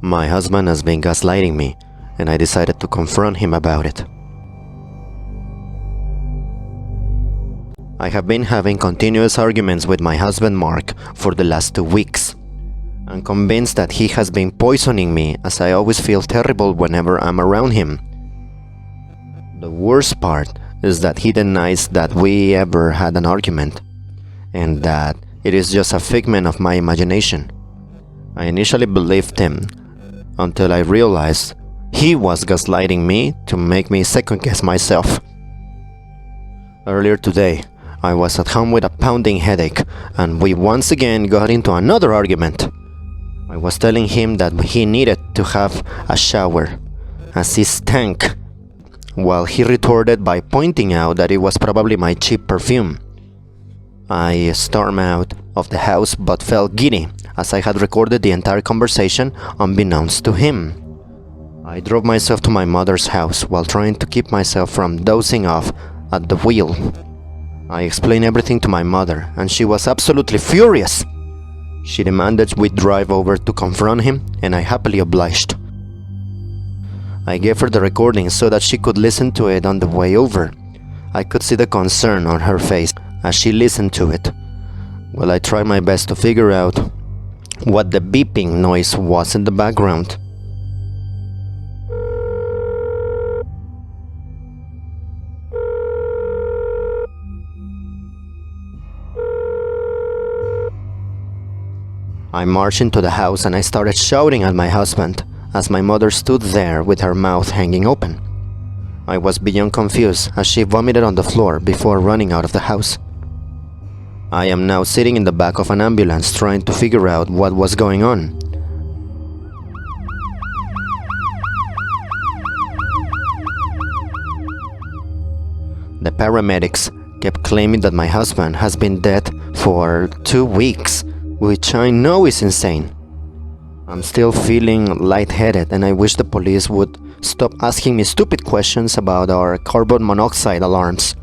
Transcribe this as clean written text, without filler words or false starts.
My husband has been gaslighting me, and I decided to confront him about it. I have been having continuous arguments with my husband Mark for the last 2 weeks. I'm convinced that he has been poisoning me, as I always feel terrible whenever I'm around him. The worst part is that he denies that we ever had an argument, and that it is just a figment of my imagination. I initially believed him, until I realized he was gaslighting me to make me second-guess myself. Earlier today, I was at home with a pounding headache, and we once again got into another argument. I was telling him that he needed to have a shower, as he stank, while he retorted by pointing out that it was probably my cheap perfume. I stormed out of the house but felt giddy, as I had recorded the entire conversation unbeknownst to him. I drove myself to my mother's house while trying to keep myself from dozing off at the wheel. I explained everything to my mother, and she was absolutely furious. She demanded we drive over to confront him, and I happily obliged. I gave her the recording so that she could listen to it on the way over. I could see the concern on her face as she listened to it, while I tried my best to figure out what the beeping noise was in the background. I marched into the house and I started shouting at my husband, as my mother stood there with her mouth hanging open. I was beyond confused as she vomited on the floor before running out of the house. I am now sitting in the back of an ambulance trying to figure out what was going on. The paramedics kept claiming that my husband has been dead for 2 weeks, which I know is insane. I'm still feeling lightheaded, and I wish the police would stop asking me stupid questions about our carbon monoxide alarms.